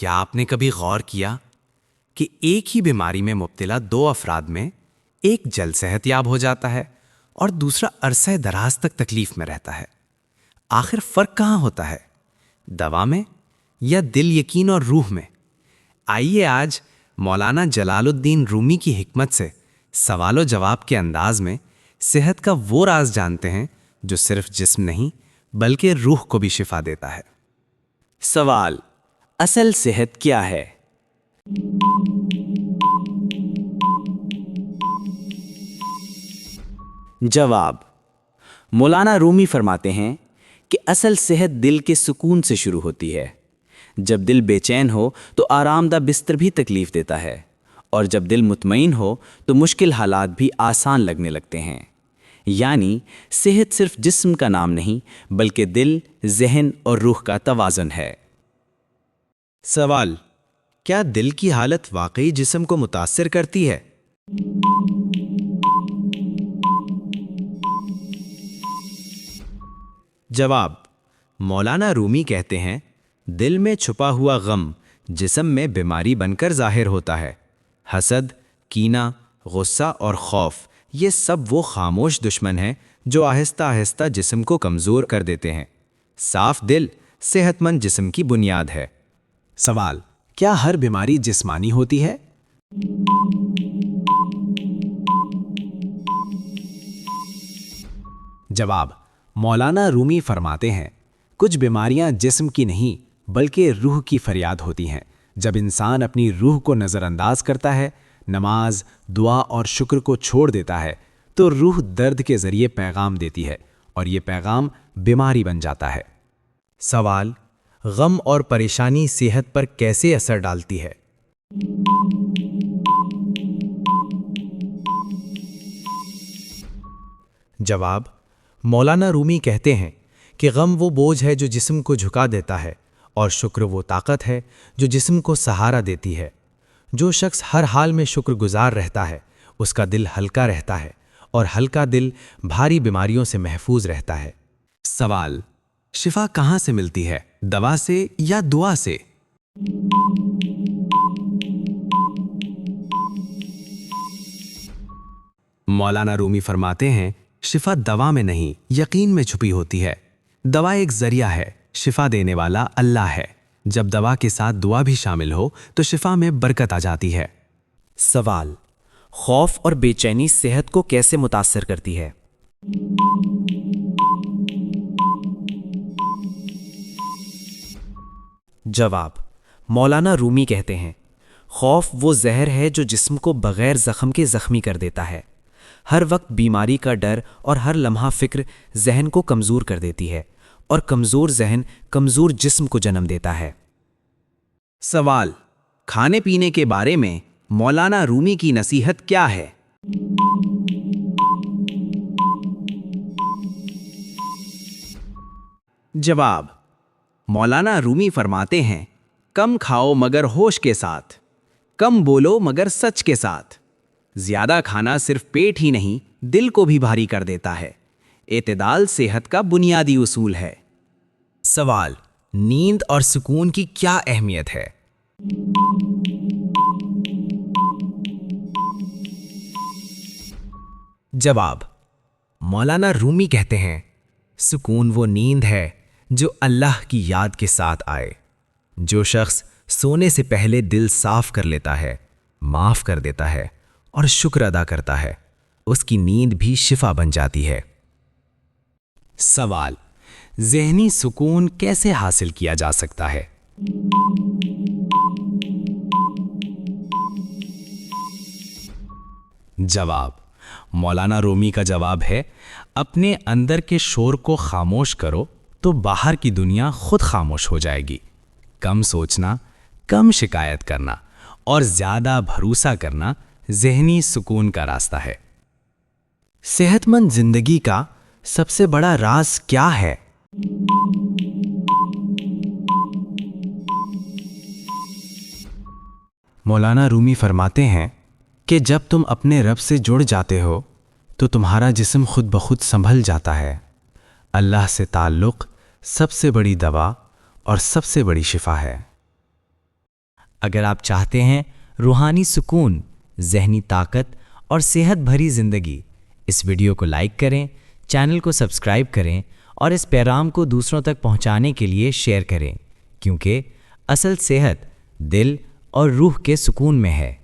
کیا آپ نے کبھی غور کیا کہ ایک ہی بیماری میں مبتلا دو افراد میں ایک جلد صحت یاب ہو جاتا ہے اور دوسرا عرصہ دراز تک تکلیف میں رہتا ہے؟ آخر فرق کہاں ہوتا ہے؟ دوا میں یا دل، یقین اور روح میں؟ آئیے آج مولانا جلال الدین رومی کی حکمت سے سوال و جواب کے انداز میں صحت کا وہ راز جانتے ہیں جو صرف جسم نہیں بلکہ روح کو بھی شفا دیتا ہے۔ سوال: اصل صحت کیا ہے؟ جواب: مولانا رومی فرماتے ہیں کہ اصل صحت دل کے سکون سے شروع ہوتی ہے۔ جب دل بے چین ہو تو آرام دہ بستر بھی تکلیف دیتا ہے، اور جب دل مطمئن ہو تو مشکل حالات بھی آسان لگنے لگتے ہیں۔ یعنی صحت صرف جسم کا نام نہیں بلکہ دل، ذہن اور روح کا توازن ہے۔ سوال: کیا دل کی حالت واقعی جسم کو متاثر کرتی ہے؟ جواب: مولانا رومی کہتے ہیں، دل میں چھپا ہوا غم جسم میں بیماری بن کر ظاہر ہوتا ہے۔ حسد، کینہ، غصہ اور خوف، یہ سب وہ خاموش دشمن ہیں جو آہستہ آہستہ جسم کو کمزور کر دیتے ہیں۔ صاف دل صحت مند جسم کی بنیاد ہے۔ سوال: کیا ہر بیماری جسمانی ہوتی ہے؟ جواب: مولانا رومی فرماتے ہیں، کچھ بیماریاں جسم کی نہیں بلکہ روح کی فریاد ہوتی ہیں۔ جب انسان اپنی روح کو نظر انداز کرتا ہے، نماز، دعا اور شکر کو چھوڑ دیتا ہے، تو روح درد کے ذریعے پیغام دیتی ہے اور یہ پیغام بیماری بن جاتا ہے۔ سوال: غم اور پریشانی صحت پر کیسے اثر ڈالتی ہے؟ جواب: مولانا رومی کہتے ہیں کہ غم وہ بوجھ ہے جو جسم کو جھکا دیتا ہے، اور شکر وہ طاقت ہے جو جسم کو سہارا دیتی ہے۔ جو شخص ہر حال میں شکر گزار رہتا ہے، اس کا دل ہلکا رہتا ہے، اور ہلکا دل بھاری بیماریوں سے محفوظ رہتا ہے۔ سوال: شفا کہاں سے ملتی ہے، دوا سے یا دعا سے؟ مولانا رومی فرماتے ہیں، شفا دوا میں نہیں، یقین میں چھپی ہوتی ہے۔ دوا ایک ذریعہ ہے، شفا دینے والا اللہ ہے۔ جب دوا کے ساتھ دعا بھی شامل ہو تو شفا میں برکت آ جاتی ہے۔ سوال: خوف اور بے چینی صحت کو کیسے متاثر کرتی ہے؟ جواب: مولانا رومی کہتے ہیں، خوف وہ زہر ہے جو جسم کو بغیر زخم کے زخمی کر دیتا ہے۔ ہر وقت بیماری کا ڈر اور ہر لمحہ فکر ذہن کو کمزور کر دیتی ہے، اور کمزور ذہن کمزور جسم کو جنم دیتا ہے۔ سوال: کھانے پینے کے بارے میں مولانا رومی کی نصیحت کیا ہے؟ جواب: مولانا رومی فرماتے ہیں، کم کھاؤ مگر ہوش کے ساتھ، کم بولو مگر سچ کے ساتھ۔ زیادہ کھانا صرف پیٹ ہی نہیں دل کو بھی بھاری کر دیتا ہے۔ اعتدال صحت کا بنیادی اصول ہے۔ سوال: نیند اور سکون کی کیا اہمیت ہے؟ جواب: مولانا رومی کہتے ہیں، سکون وہ نیند ہے جو اللہ کی یاد کے ساتھ آئے۔ جو شخص سونے سے پہلے دل صاف کر لیتا ہے، معاف کر دیتا ہے اور شکر ادا کرتا ہے، اس کی نیند بھی شفا بن جاتی ہے۔ سوال: ذہنی سکون کیسے حاصل کیا جا سکتا ہے؟ جواب: مولانا رومی کا جواب ہے، اپنے اندر کے شور کو خاموش کرو تو باہر کی دنیا خود خاموش ہو جائے گی۔ کم سوچنا، کم شکایت کرنا اور زیادہ بھروسہ کرنا ذہنی سکون کا راستہ ہے۔ صحت مند زندگی کا سب سے بڑا راز کیا ہے؟ مولانا رومی فرماتے ہیں کہ جب تم اپنے رب سے جڑ جاتے ہو تو تمہارا جسم خود بخود سنبھل جاتا ہے۔ اللہ سے تعلق سب سے بڑی دوا اور سب سے بڑی شفا ہے۔ اگر آپ چاہتے ہیں روحانی سکون، ذہنی طاقت اور صحت بھری زندگی، اس ویڈیو کو لائک کریں، چینل کو سبسکرائب کریں اور اس پیغام کو دوسروں تک پہنچانے کے لیے شیئر کریں، کیونکہ اصل صحت دل اور روح کے سکون میں ہے۔